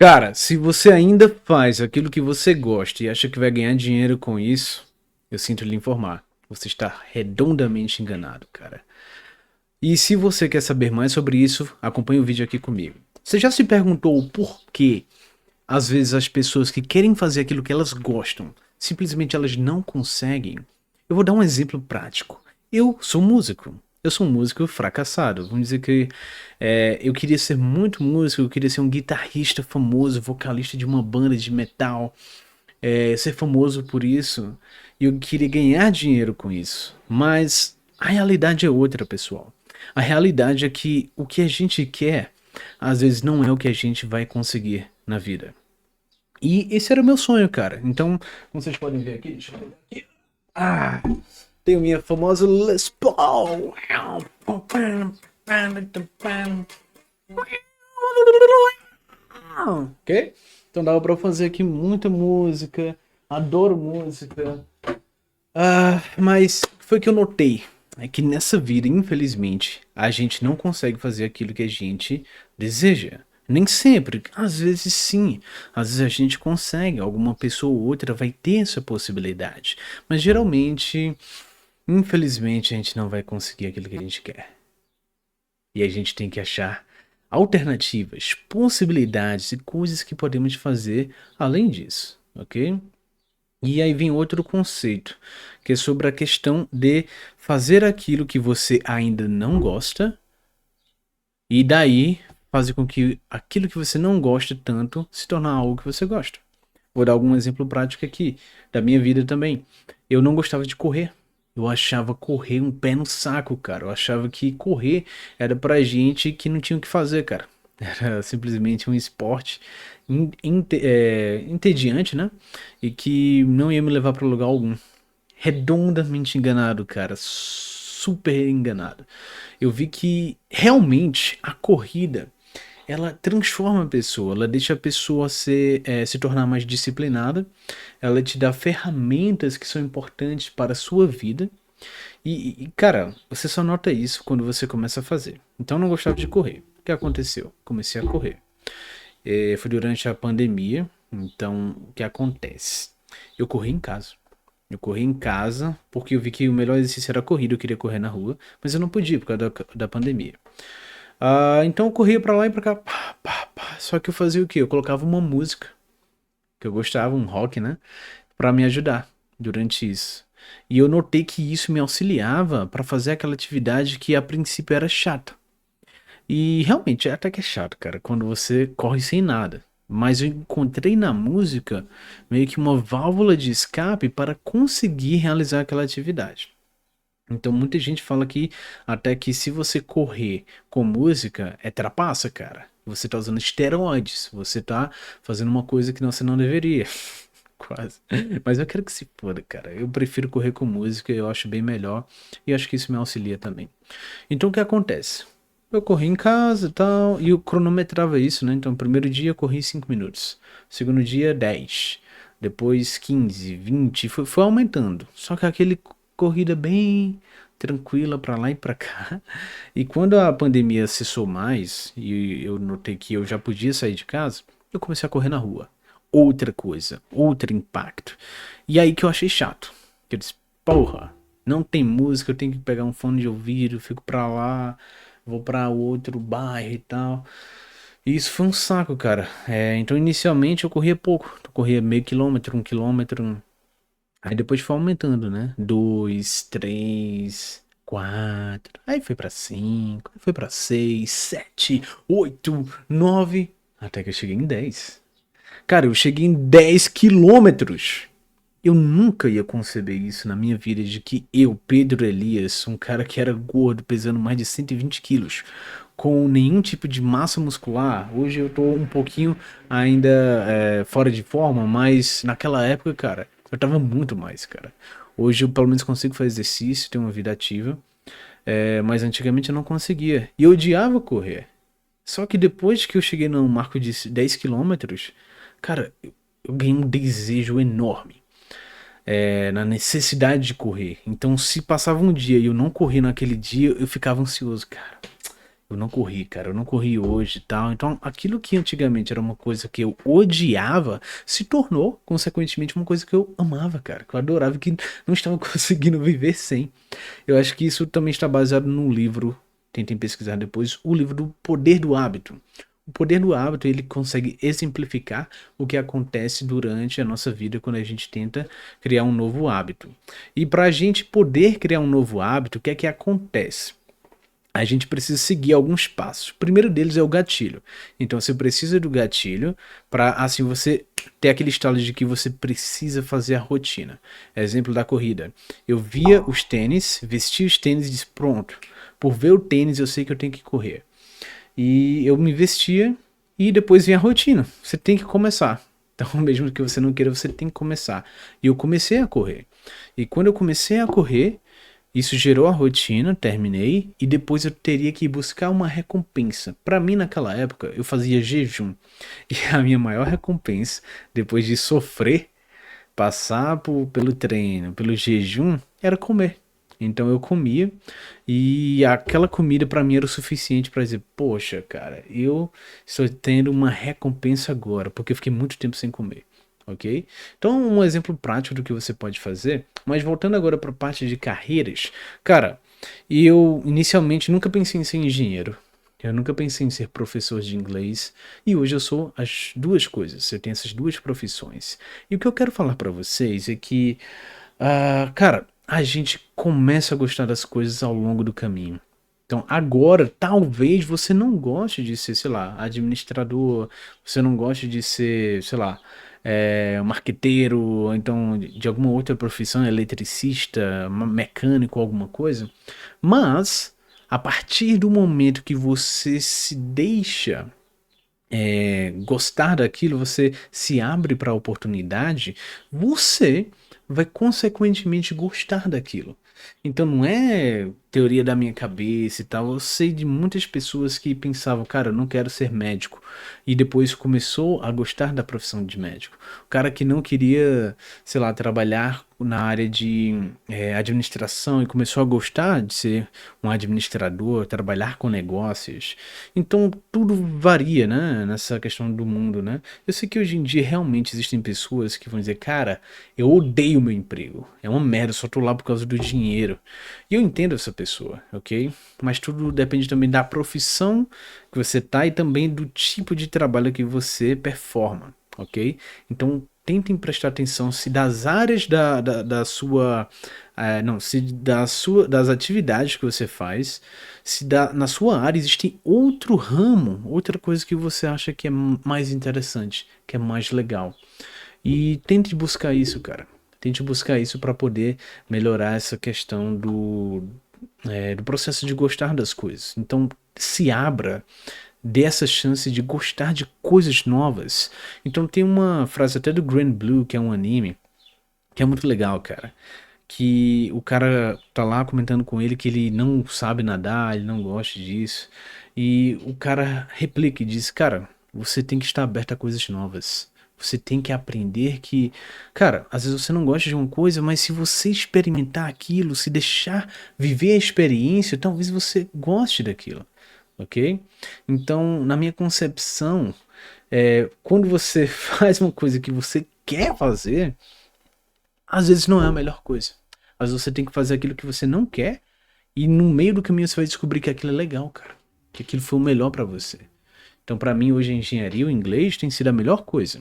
Cara, se você ainda faz aquilo que você gosta e acha que vai ganhar dinheiro com isso, eu sinto lhe informar. Você está redondamente enganado, cara. E se você quer saber mais sobre isso, acompanhe o vídeo aqui comigo. Você já se perguntou o porquê, às vezes, as pessoas que querem fazer aquilo que elas gostam, simplesmente elas não conseguem? Eu vou dar um exemplo prático. Eu sou músico. Eu sou um músico fracassado. Vamos dizer que eu queria ser muito músico, eu queria ser um guitarrista famoso, vocalista de uma banda de metal, ser famoso por isso. E eu queria ganhar dinheiro com isso. Mas a realidade é outra, pessoal. A realidade é que o que a gente quer, às vezes, não é o que a gente vai conseguir na vida. E esse era o meu sonho, cara. Então, como vocês podem ver aqui, deixa eu pegar aqui. Ah, tenho minha famosa Les Paul. Ok? Então dava pra fazer aqui muita música. Adoro música. Mas foi que eu notei. É que nessa vida, infelizmente, a gente não consegue fazer aquilo que a gente deseja. Nem sempre, às vezes sim. Às vezes a gente consegue, alguma pessoa ou outra vai ter essa possibilidade. Mas geralmente, infelizmente, a gente não vai conseguir aquilo que a gente quer. E a gente tem que achar alternativas, possibilidades e coisas que podemos fazer além disso, ok? E aí vem outro conceito, que é sobre a questão de fazer aquilo que você ainda não gosta e daí fazer com que aquilo que você não gosta tanto se tornar algo que você gosta. Vou dar algum exemplo prático aqui da minha vida também. Eu não gostava de correr. Eu achava correr um pé no saco, cara. Eu achava que correr era pra gente que não tinha o que fazer, cara. Era simplesmente um esporte entediante, né? E que não ia me levar pra lugar algum. Redondamente enganado, cara. Super enganado. Eu vi que realmente a corrida ela transforma a pessoa, ela deixa a pessoa se tornar mais disciplinada, ela te dá ferramentas que são importantes para a sua vida. Cara, você só nota isso quando você começa a fazer. Então eu não gostava de correr. O que aconteceu? Comecei a correr. Foi durante a pandemia. Então, o que acontece? Eu corri em casa. Eu corri em casa porque eu vi que o melhor exercício era a corrida. Eu queria correr na rua, mas eu não podia por causa da pandemia. Então eu corria pra lá e pra cá. Pá, pá, pá. Só que eu fazia o quê? Eu colocava uma música que eu gostava, um rock, né? Pra me ajudar durante isso. E eu notei que isso me auxiliava pra fazer aquela atividade que a princípio era chata. E realmente, até que é chato, cara, quando você corre sem nada. Mas eu encontrei na música meio que uma válvula de escape para conseguir realizar aquela atividade. Então muita gente fala que até que se você correr com música é trapaça, cara. Você tá usando esteroides, você tá fazendo uma coisa que você não deveria. Quase. Mas eu quero que se foda, cara. Eu prefiro correr com música, eu acho bem melhor e acho que isso me auxilia também. Então o que acontece? Eu corri em casa e tal, e eu cronometrava isso, né? Então, primeiro dia eu corri 5 minutos, segundo dia 10, depois 15, 20, foi aumentando. Só que aquele corrida bem tranquila pra lá e pra cá. E quando a pandemia cessou mais, e eu notei que eu já podia sair de casa, eu comecei a correr na rua. Outra coisa, outro impacto. E aí que eu achei chato. Que eu disse, porra, não tem música, eu tenho que pegar um fone de ouvido, fico pra lá, vou pra outro bairro e tal. E isso foi um saco, cara. Então, inicialmente eu corria pouco. Eu corria meio quilômetro, 1 quilômetro. Aí depois foi aumentando, né? 2, 3, 4. Aí foi pra 5, aí foi pra 6, 7, 8, 9. Até que eu cheguei em 10. Cara, eu cheguei em 10 quilômetros. Eu nunca ia conceber isso na minha vida, de que eu, Pedro Elias, um cara que era gordo, pesando mais de 120 quilos, com nenhum tipo de massa muscular, hoje eu tô um pouquinho ainda fora de forma, mas naquela época, cara, eu tava muito mais, cara. Hoje eu pelo menos consigo fazer exercício, ter uma vida ativa, mas antigamente eu não conseguia. E eu odiava correr. Só que depois que eu cheguei no marco de 10 quilômetros, cara, eu ganhei um desejo enorme na necessidade de correr. Então, se passava um dia e eu não corri naquele dia, eu ficava ansioso, cara. Eu não corri, cara, eu não corri hoje e tal. Então, aquilo que antigamente era uma coisa que eu odiava, se tornou, consequentemente, uma coisa que eu amava, cara, que eu adorava, que não estava conseguindo viver sem. Eu acho que isso também está baseado num livro, tentem pesquisar depois, o livro do Poder do Hábito. O Poder do Hábito, ele consegue exemplificar o que acontece durante a nossa vida quando a gente tenta criar um novo hábito. E para a gente poder criar um novo hábito, o que é que acontece? A gente precisa seguir alguns passos. O primeiro deles é o gatilho. Então você precisa do gatilho para assim você ter aquele estalo de que você precisa fazer a rotina. Exemplo da corrida. Eu via os tênis, vestia os tênis e disse: pronto. Por ver o tênis eu sei que eu tenho que correr. E eu me vestia e depois vinha a rotina. Você tem que começar. Então, mesmo que você não queira, você tem que começar. E eu comecei a correr. E quando eu comecei a correr, isso gerou a rotina, terminei, e depois eu teria que buscar uma recompensa. Para mim, naquela época, eu fazia jejum. E a minha maior recompensa, depois de sofrer, passar pelo treino, pelo jejum, era comer. Então eu comia e aquela comida para mim era o suficiente para dizer, poxa, cara, eu estou tendo uma recompensa agora, porque eu fiquei muito tempo sem comer, ok? Então um exemplo prático do que você pode fazer, mas voltando agora para a parte de carreiras, cara, eu inicialmente nunca pensei em ser engenheiro. Eu nunca pensei em ser professor de inglês e hoje eu sou as duas coisas. Eu tenho essas duas profissões. E o que eu quero falar para vocês é que, cara, a gente começa a gostar das coisas ao longo do caminho. Então, agora, talvez você não goste de ser, sei lá, administrador, você não goste de ser, sei lá, marqueteiro, ou então de alguma outra profissão, eletricista, mecânico, alguma coisa. Mas, a partir do momento que você se deixa gostar daquilo, você se abre para a oportunidade, você vai consequentemente gostar daquilo. Então não é teoria da minha cabeça e tal. Eu sei de muitas pessoas que pensavam, cara, eu não quero ser médico. E depois começou a gostar da profissão de médico. O cara que não queria, sei lá, trabalhar na área de administração e começou a gostar de ser um administrador, trabalhar com negócios. Então tudo varia, né, nessa questão do mundo, né? Eu sei que hoje em dia realmente existem pessoas que vão dizer, cara, eu odeio meu emprego, é uma merda, eu só tô lá por causa do dinheiro. E eu entendo essa pessoa, ok? Mas tudo depende também da profissão que você tá e também do tipo de trabalho que você performa, ok? Então tentem prestar atenção se das áreas da sua não, se das atividades que você faz, se na sua área existe outro ramo, outra coisa que você acha que é mais interessante, que é mais legal. E tente buscar isso, cara. Tente buscar isso para poder melhorar essa questão do processo de gostar das coisas. Então, se abra, dê essa chance de gostar de coisas novas. Então, tem uma frase até do Grand Blue, que é um anime, que é muito legal, cara. Que o cara tá lá comentando com ele que ele não sabe nadar, ele não gosta disso. E o cara replica e diz: cara, você tem que estar aberto a coisas novas. Você tem que aprender que, cara, às vezes você não gosta de uma coisa, mas se você experimentar aquilo, se deixar viver a experiência, talvez você goste daquilo, ok? Então, na minha concepção, quando você faz uma coisa que você quer fazer, às vezes não é a melhor coisa. Às vezes você tem que fazer aquilo que você não quer e no meio do caminho você vai descobrir que aquilo é legal, cara. Que aquilo foi o melhor pra você. Então, pra mim, hoje a engenharia, o inglês tem sido a melhor coisa.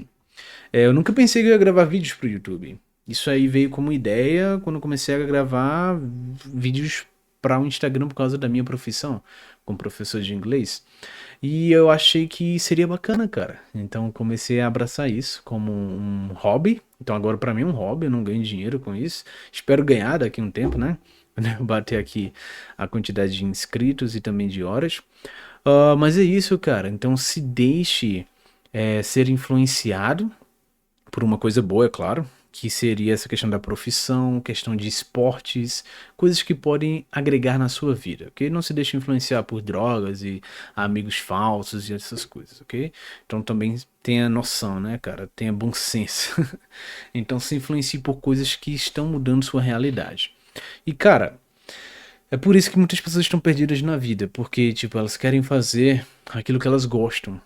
Eu nunca pensei que eu ia gravar vídeos pro YouTube. Isso aí veio como ideia quando eu comecei a gravar vídeos para o Instagram por causa da minha profissão como professor de inglês. E eu achei que seria bacana, cara. Então comecei a abraçar isso como um hobby. Então agora pra mim é um hobby, eu não ganho dinheiro com isso. Espero ganhar daqui a um tempo, né? Bater aqui a quantidade de inscritos e também de horas. Mas é isso, cara. Então se deixe ser influenciado por uma coisa boa, é claro, que seria essa questão da profissão, questão de esportes, coisas que podem agregar na sua vida, ok? Não se deixe influenciar por drogas e amigos falsos e essas coisas, ok? Então também tenha noção, né, cara? Tenha bom senso. Então se influencie por coisas que estão mudando sua realidade. E, cara, É por isso que muitas pessoas estão perdidas na vida, porque, tipo, elas querem fazer aquilo que elas gostam.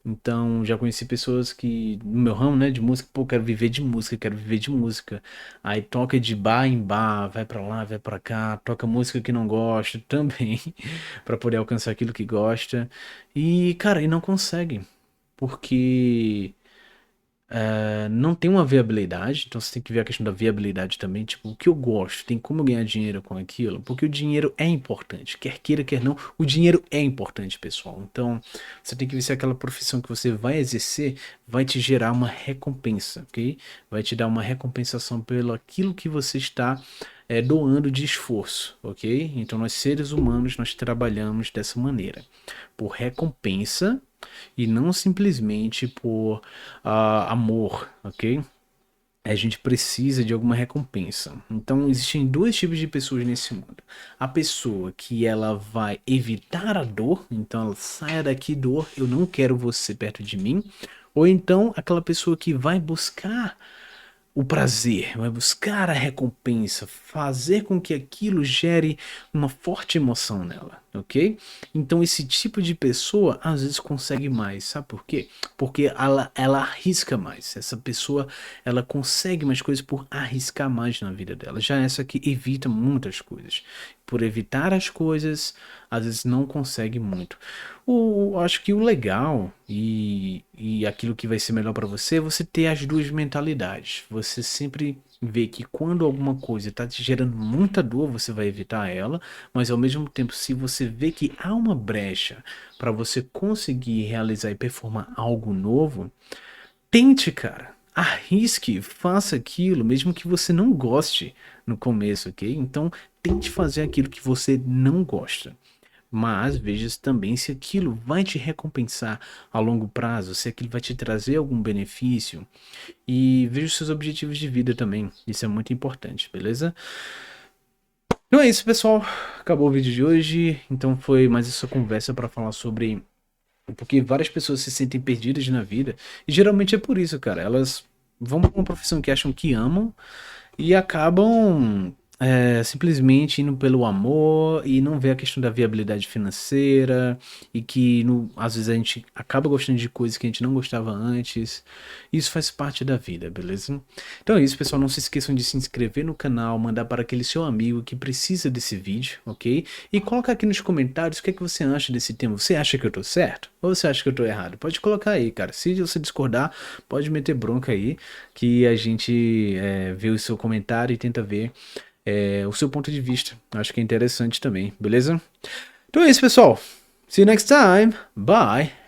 Então, já conheci pessoas que, no meu ramo, né, de música, pô, quero viver de música, quero viver de música. Aí toca de bar em bar, vai pra lá, vai pra cá, toca música que não gosta também, pra poder alcançar aquilo que gosta. E, cara, e não consegue, porque não tem uma viabilidade, então você tem que ver a questão da viabilidade também, tipo, o que eu gosto, tem como eu ganhar dinheiro com aquilo, porque o dinheiro é importante, quer queira, quer não, o dinheiro é importante, pessoal. Então, você tem que ver se aquela profissão que você vai exercer vai te gerar uma recompensa, ok? Vai te dar uma recompensação pelo aquilo que você está doando de esforço, ok? Então, nós seres humanos, nós trabalhamos dessa maneira, por recompensa e não simplesmente por amor, ok? A gente precisa de alguma recompensa. Então existem dois tipos de pessoas nesse mundo. A pessoa que ela vai evitar a dor, então ela saia daqui dor, eu não quero você perto de mim. Ou então aquela pessoa que vai buscar o prazer, vai buscar a recompensa, fazer com que aquilo gere uma forte emoção nela, ok? Então esse tipo de pessoa às vezes consegue mais, sabe por quê? Porque ela arrisca mais. Essa pessoa ela consegue mais coisas por arriscar mais na vida dela. Já essa que evita muitas coisas. Por evitar as coisas, às vezes não consegue muito. Acho que o legal e aquilo que vai ser melhor para você é você ter as duas mentalidades. Você sempre vê que quando alguma coisa está te gerando muita dor, você vai evitar ela, mas ao mesmo tempo, se você vê que há uma brecha para você conseguir realizar e performar algo novo, tente, cara. Arrisque, faça aquilo, mesmo que você não goste no começo, ok? Então, tente fazer aquilo que você não gosta. Mas veja também se aquilo vai te recompensar a longo prazo, se aquilo vai te trazer algum benefício. E veja os seus objetivos de vida também. Isso é muito importante, beleza? Então é isso, pessoal. Acabou o vídeo de hoje. Então foi mais essa conversa para falar sobre porque várias pessoas se sentem perdidas na vida. E geralmente é por isso, cara. Elas vão para uma profissão que acham que amam e acabam simplesmente indo pelo amor e não vê a questão da viabilidade financeira e que às vezes a gente acaba gostando de coisas que a gente não gostava antes. Isso faz parte da vida, beleza? Então é isso, pessoal. Não se esqueçam de se inscrever no canal, mandar para aquele seu amigo que precisa desse vídeo, ok? E coloca aqui nos comentários o que é que você acha desse tema. Você acha que eu tô certo? Ou você acha que eu tô errado? Pode colocar aí, cara. Se você discordar, pode meter bronca aí, que a gente vê o seu comentário e tenta ver o seu ponto de vista. Acho que é interessante também, beleza? Então é isso, pessoal. See you next time. Bye.